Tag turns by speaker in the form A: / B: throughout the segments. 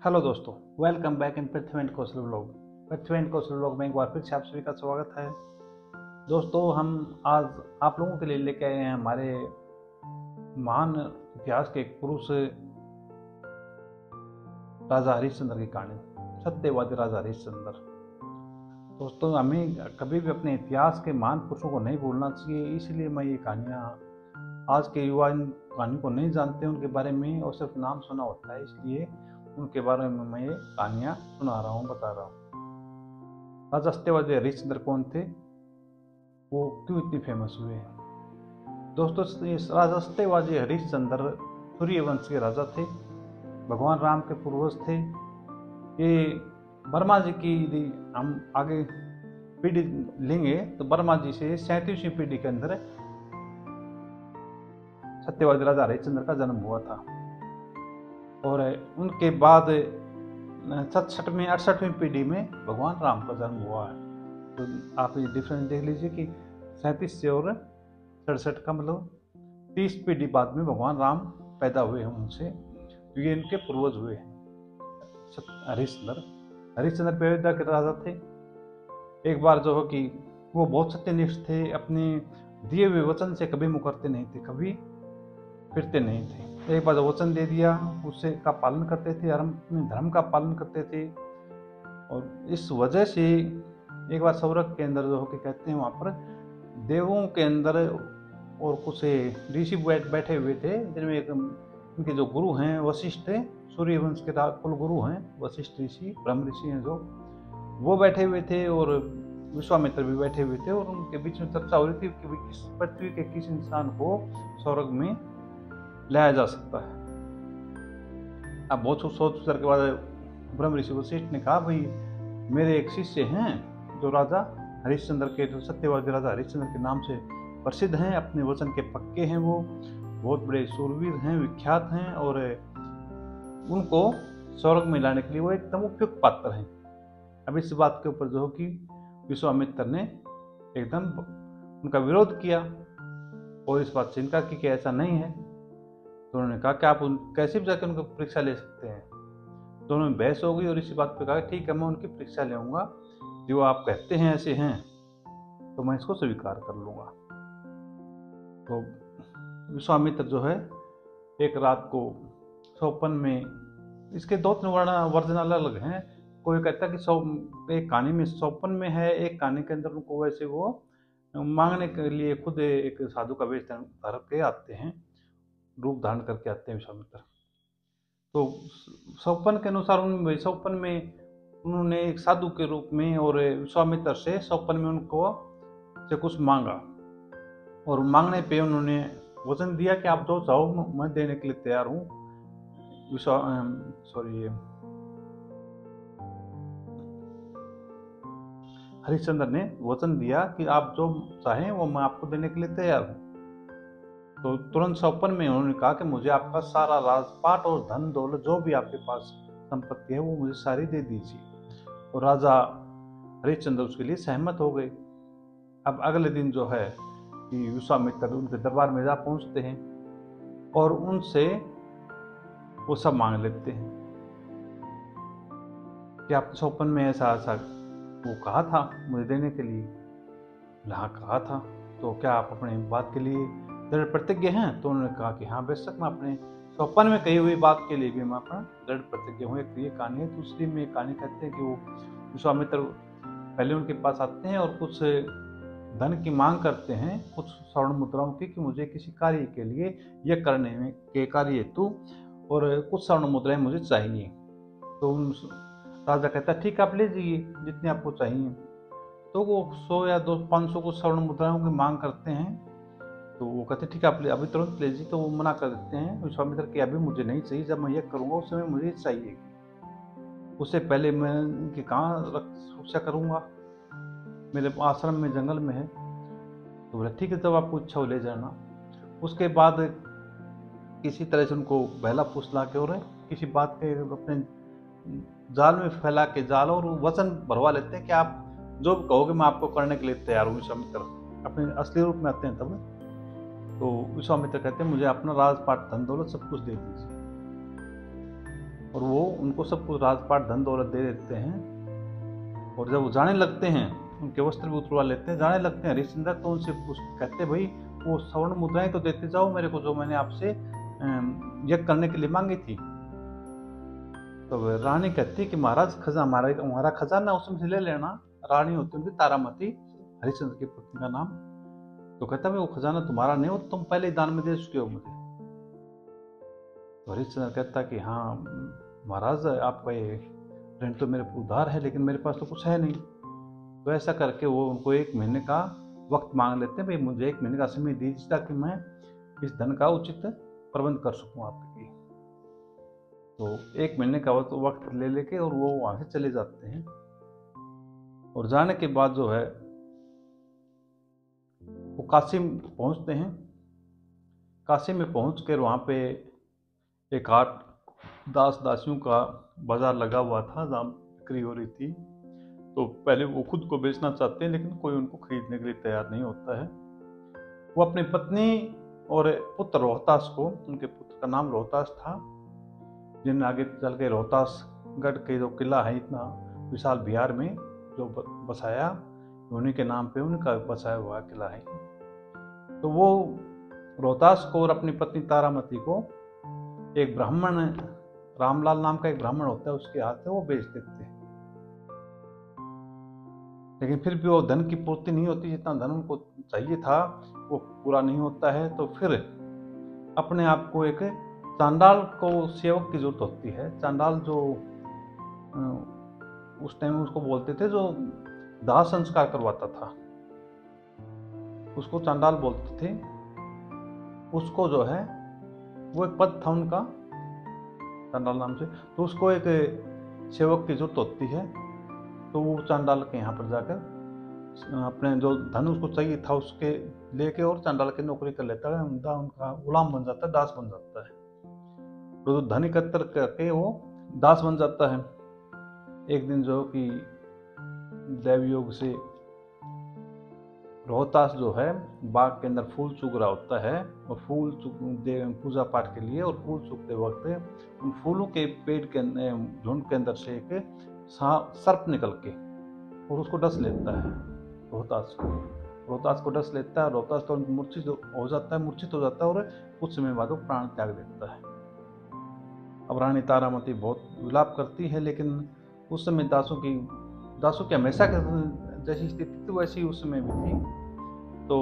A: Hello दोस्तों, welcome back in Prithvi and Kaushal vlog. Prithvi and Kaushal vlog में एक बार फिर से आप सभी का स्वागत है। दोस्तों, हम आज आप लोगों के लिए लेके आए हैं हमारे महान इतिहास के एक पुरुष राजा हरिश्चंद्र की कहानी, सत्यवादी राजा हरिश्चंद्र। दोस्तों, हमें कभी भी अपने इतिहास के महान पुरुषों को नहीं भूलना चाहिए, इसलिए मैं ये कहानियाँ आज के युवा इन कहानी को नहीं जानते उनके बारे में, और सिर्फ नाम सुना होता है, इसलिए उनके बारे में मैं ये कहानियाँ सुना रहा हूँ, बता रहा हूँ। राजा सत्यवादी हरिश्चंद्र कौन थे, वो क्यों इतनी फेमस हुए हैं? दोस्तों, राजा सत्यवादी हरिश्चंद्र सूर्यवंश के राजा थे, भगवान राम के पूर्वज थे। ये वर्मा जी की यदि हम आगे पीढ़ी लेंगे तो वर्मा जी से 37वीं पीढ़ी के अंदर सत्यवादी राजा हरिश्चंद्र का जन्म हुआ था, और उनके बाद 67वीं पीढ़ी में भगवान राम का जन्म हुआ है। तो आप ये डिफरेंस देख लीजिए कि 37 से और 67 का मतलब 30 पीढ़ी बाद में भगवान राम पैदा हुए हैं उनसे, तो ये इनके पूर्वज हुए हैं। हरिश्चंद्र अयोध्या के राजा थे। एक बार जो हो कि वो बहुत सत्यनिष्ठ थे, अपने दिए हुए वचन से कभी मुकरते नहीं थे, कभी फिरते नहीं थे। एक बार जो वचन दे दिया उससे का पालन करते थे, अपने धर्म का पालन करते थे। और इस वजह से एक बार सौरभ के अंदर जो होके कहते हैं, वहाँ पर देवों के अंदर और कुछ ऋषि बैठे हुए थे, जिनमें एक उनके जो गुरु हैं वशिष्ठ, सूर्यवंश के कुल गुरु हैं वशिष्ठ ऋषि, ब्रह्म ऋषि हैं जो, वो बैठे हुए थे, और विश्वामित्र भी बैठे हुए थे। और उनके बीच में चर्चा हो रही थी कि किस पृथ्वी के किस इंसान को स्वर्ग में लाया जा सकता है। अब बहुत सोच विचार के बाद ब्रह्म ऋषि वशिष्ठ ने कहा, भाई मेरे एक शिष्य हैं जो राजा हरिश्चंद्र के, जो सत्यवादी राजा हरिश्चंद्र के नाम से प्रसिद्ध हैं, अपने वचन के पक्के हैं, वो बहुत बड़े शूरवीर हैं, विख्यात हैं, और उनको स्वर्ग में लाने के लिए वो एकदम उपयुक्त पात्र हैं। अब इस बात के ऊपर जो हो कि विश्वामित्र ने एकदम उनका विरोध किया और इस बात से इनकार की कि ऐसा नहीं है। तो उन्होंने कहा कि आप कैसे भी जाकर उनको परीक्षा ले सकते हैं। दोनों में बहस हो गई और इसी बात पे कहा, ठीक है मैं उनकी परीक्षा लेऊंगा, जो आप कहते हैं ऐसे हैं तो मैं इसको स्वीकार कर लूंगा। तो विश्वामित्र जो है एक रात को स्वप्न में, इसके 2-3 वर्जन अलग हैं। कोई कहता है कि एक कहानी में स्वप्न में है, एक कहानी के अंदर उनको वैसे वो मांगने के लिए खुद एक साधु का वेश धारण के आते हैं, रूप धारण करके आते हैं विश्वामित्र। तो स्वप्न के अनुसार स्वप्न में उन्होंने एक साधु के रूप में और विश्वामित्र से स्वप्न में उनको से कुछ मांगा, और मांगने पे उन्होंने वचन दिया कि आप जो चाहो मैं देने के लिए तैयार हूँ। हरिश्चंद्र ने वचन दिया कि आप जो चाहें वो मैं आपको देने के लिए तैयार हूँ। तो तुरंत स्वप्न में उन्होंने कहा कि मुझे आपका सारा राजपाट और धन दौलत जो भी आपके पास संपत्ति है वो मुझे सारी दे दीजिए। और राजा हरिश्चंद्र उसके लिए सहमत हो गए। अब अगले दिन जो है कि विश्वामित्र उनके दरबार में जा पहुंचते हैं और उनसे वो सब मांग लेते हैं कि आप स्वप्न में ऐसा ऐसा वो कहा था मुझे देने के लिए। हाँ कहा था, तो क्या आप अपने बात के लिए दृढ़ प्रतिज्ञ हैं? तो उन्होंने कहा कि हाँ बेशक मैं अपने स्वप्न में कही हुई बात के लिए भी मैं अपना दृढ़ प्रतिज्ञ हूँ। एक ये कहानी है। दूसरी में एक कहानी कहते हैं कि वो विश्वामित्र पहले उनके पास आते हैं और कुछ धन की मांग करते हैं, कुछ स्वर्ण मुद्राओं की, कि मुझे किसी कार्य के लिए यह करने में के कार्य हेतु और कुछ स्वर्ण मुद्राएं मुझे चाहिए। तो राजा कहता है ठीक आप ले जाइए जितने आपको चाहिए। तो वो 100 या 500 को स्वर्ण मुद्राओं की मांग करते हैं। तो वो कहते हैं ठीक है आप अभी तुरंत ले जाइए। तो वो मना कर देते हैं विश्वामित्र कि अभी मुझे नहीं चाहिए, जब मैं ये करूँगा उस समय मुझे चाहिए, उससे पहले मैं इनकी कहाँ सुरक्षा करूँगा, मेरे आश्रम में जंगल में है। तो बोला ठीक है जब आपको इच्छा हो ले जाना। उसके बाद किसी तरह से उनको बहला फुसला के और किसी बात के अपने जाल में फैला के जाल और वचन भरवा लेते हैं कि आप जो कहोगे मैं आपको करने के लिए तैयार हूँ। विश्वामित्र अपने असली रूप में आते हैं तब। तो विश्वामित्र कहते हैं मुझे अपना राजपाट धन दौलत सब कुछ दे दीजिए। और वो उनको सब कुछ राजपाट धन दौलत दे देते हैं। और जब वो जाने लगते हैं, उनके वस्त्र भी उतरवा लेते हैं, जाने लगते हैं हरिश्चंद्र, तो उनसे कहते भाई वो स्वर्ण मुद्राएं तो देते जाओ मेरे को, जो मैंने आपसे यज्ञ करने के लिए मांगी थी। तो रानी कहती कि महाराज हमारा खजाना उसमें से ले लेना। रानी होती उनकी तारामती, हरिश्चंद्र की पत्नी का नाम। तो कहता भाई वो खजाना तुम्हारा नहीं हो, तुम पहले ही दान में दे चुके हो मुझे। तो हरिश्चंद्र कहता कि हाँ महाराज आपका ये ऋण तो मेरे पर उधार है, लेकिन मेरे पास तो कुछ है नहीं। तो ऐसा करके वो उनको 1 महीने का वक्त मांग लेते हैं, भाई मुझे 1 महीने का समय दीजिए ताकि मैं इस धन का उचित प्रबंध कर सकूं आपके लिए। तो 1 महीने का वक्त ले लेके और वो वहां से चले जाते हैं। और जाने के बाद जो है वो काशी पहुंचते हैं। काशी में पहुंच कर वहाँ पे एक हाट दास दासियों का बाजार लगा हुआ था जहाँ बिक्री हो रही थी। तो पहले वो खुद को बेचना चाहते हैं, लेकिन कोई उनको खरीदने के लिए तैयार नहीं होता है। वो अपनी पत्नी और पुत्र रोहतास को, उनके पुत्र का नाम रोहतास था, जिन्हें आगे चल के रोहतास गढ़ के जो किला है इतना विशाल बिहार में जो बसाया, उन्हीं के नाम पे उनका बसाया हुआ किला है। तो वो रोहतास को और अपनी पत्नी तारामती को एक ब्राह्मण, रामलाल नाम का एक ब्राह्मण होता है, उसके हाथ से वो बेच देते हैं। लेकिन फिर भी वो धन की पूर्ति नहीं होती, जितना धन उनको चाहिए था वो पूरा नहीं होता है। तो फिर अपने आप को एक चांडाल को सेवक की जरूरत होती है। चांडाल जो उस टाइम उसको बोलते थे, जो दाह संस्कार करवाता था, उसको चांडाल बोलते थे। उसको जो है वो एक पद था उनका चांडाल नाम से, तो उसको एक सेवक की जरूरत होती है। तो वो चांडाल के यहाँ पर जाकर अपने जो धन उसको चाहिए था उसके लेके और चांडाल की नौकरी कर लेता है, उनका गुलाम बन जाता है, दास बन जाता है। तो धन एकत्र करके वो दास बन जाता है। एक दिन जो कि दैव योग से रोहतास जो है बाग के अंदर फूल चुग रहा होता है, और फूल पूजा पाठ के लिए, और फूल चुगते वक्त उन फूलों के पेड़ के झुंड के अंदर से एक सर्प निकल के और उसको डस लेता है रोहतास को डस लेता है। रोहतास तो मूर्छित हो जाता है और कुछ समय बाद वो प्राण त्याग देता है। अब रानी तारामती बहुत विलाप करती है, लेकिन उस समय दासों की हमेशा जैसी स्थिति थी वैसी उस समय भी थी। तो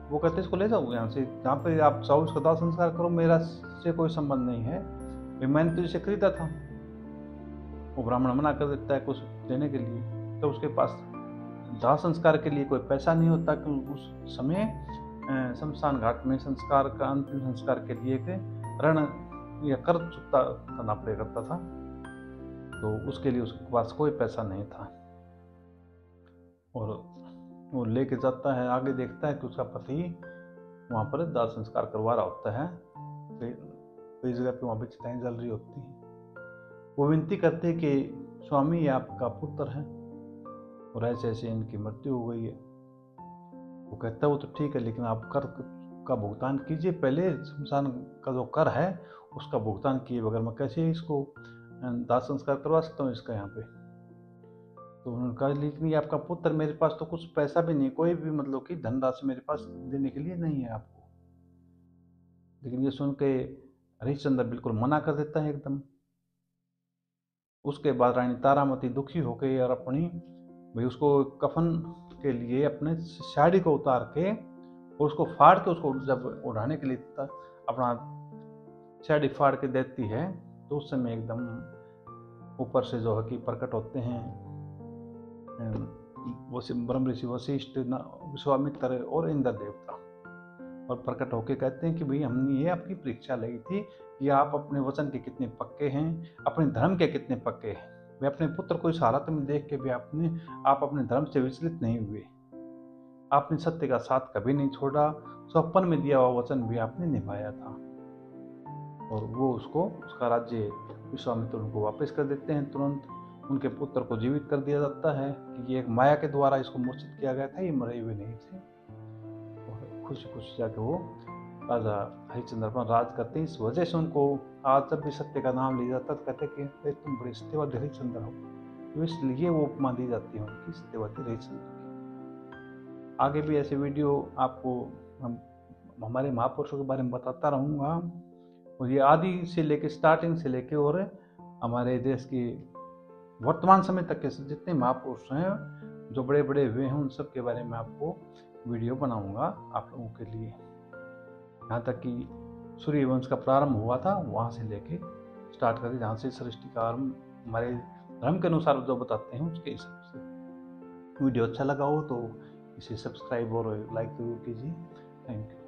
A: वो कहते इसको ले जाओ यहाँ से, जहाँ पे आप चाहो उसका दाह संस्कार करो, मेरा से कोई संबंध नहीं है, मैंने तो इसे खरीदा था। वो ब्राह्मण मना कर देता है कुछ देने के लिए। तो उसके पास दाह संस्कार के लिए कोई पैसा नहीं होता, क्योंकि उस समय शमशान घाट में संस्कार का अंतिम संस्कार के लिए एक ऋण या कर्ज चुकता करना पड़े करता था। तो उसके लिए उसके पास कोई पैसा नहीं था। और वो लेके जाता है, आगे देखता है कि उसका पति वहाँ पर दाह संस्कार करवा रहा होता है। कई जगह पे वहाँ पे चिताएं जल रही होती हैं। वो विनती करते हैं कि स्वामी ये आपका पुत्र है और ऐसे ऐसे इनकी मृत्यु हो गई है। वो कहता है वो तो ठीक है, लेकिन आप कर का भुगतान कीजिए, पहले शमशान का जो कर है उसका भुगतान किए बगैर मैं कैसे इसको दाह संस्कार करवा सकता हूँ इसका यहाँ पे। तो उन्होंने कहा लेकिन ये आपका पुत्र, मेरे पास तो कुछ पैसा भी नहीं, कोई भी मतलब कि धनराशि मेरे पास देने के लिए नहीं है आपको। लेकिन ये सुन के हरिश्चंद्र बिल्कुल मना कर देता है एकदम। उसके बाद रानी तारामती दुखी हो गई और अपनी भाई उसको कफन के लिए अपने साड़ी को उतार के और उसको फाड़ के, उसको जब उड़ाने के लिए अपना साड़ी फाड़ के देती है, तो उस समय एकदम ऊपर से जो है कि प्रकट होते हैं ब्रह्म ऋषि वशिष्ठ, विश्वामित्र और इंद्र देवता, और प्रकट होके कहते हैं कि भाई हमने ये आपकी परीक्षा लगी थी कि आप अपने वचन के कितने पक्के हैं, अपने धर्म के कितने पक्के हैं। वे अपने पुत्र को इस हालत में देख के भी आप अपने धर्म से विचलित नहीं हुए, आपने सत्य का साथ कभी नहीं छोड़ा, स्वप्न में दिया हुआ वचन भी आपने निभाया था। और वो उसका राज्य विश्वामित्र उनको वापस कर देते हैं तुरंत। उनके पुत्र को जीवित कर दिया जाता है कि ये एक माया के द्वारा इसको मूर्छित किया गया था, ये मरे हुए नहीं थे। और खुशी खुशी जाके वो राजा हरिश्चंद्र पर राज करते हैं। इस वजह से उनको आज जब भी सत्य का नाम लिया जाता है तो कहते हैं कि तुम बड़े सत्यवादी हरिश्चंद्र हो, तो इसलिए वो उपमा दी जाती है उनकी, सत्यवादी हरिश्चंद्र की। आगे भी ऐसे वीडियो आपको हम हमारे महापुरुषों के बारे में बताता रहूँगा, और ये आदि से लेके, स्टार्टिंग से लेके और हमारे देश की वर्तमान समय तक के जितने महापुरुष हैं जो बड़े बड़े हुए हैं उन सब के बारे में आपको वीडियो बनाऊंगा आप लोगों के लिए। यहाँ तक कि सूर्य वंश का प्रारंभ हुआ था वहाँ से लेके स्टार्ट करके जहाँ से सृष्टि का आरंभ हमारे धर्म के अनुसार जो बताते हैं उसके हिसाब से। वीडियो अच्छा लगा हो तो इसे सब्सक्राइब और लाइक जरूर कीजिए। Thank you.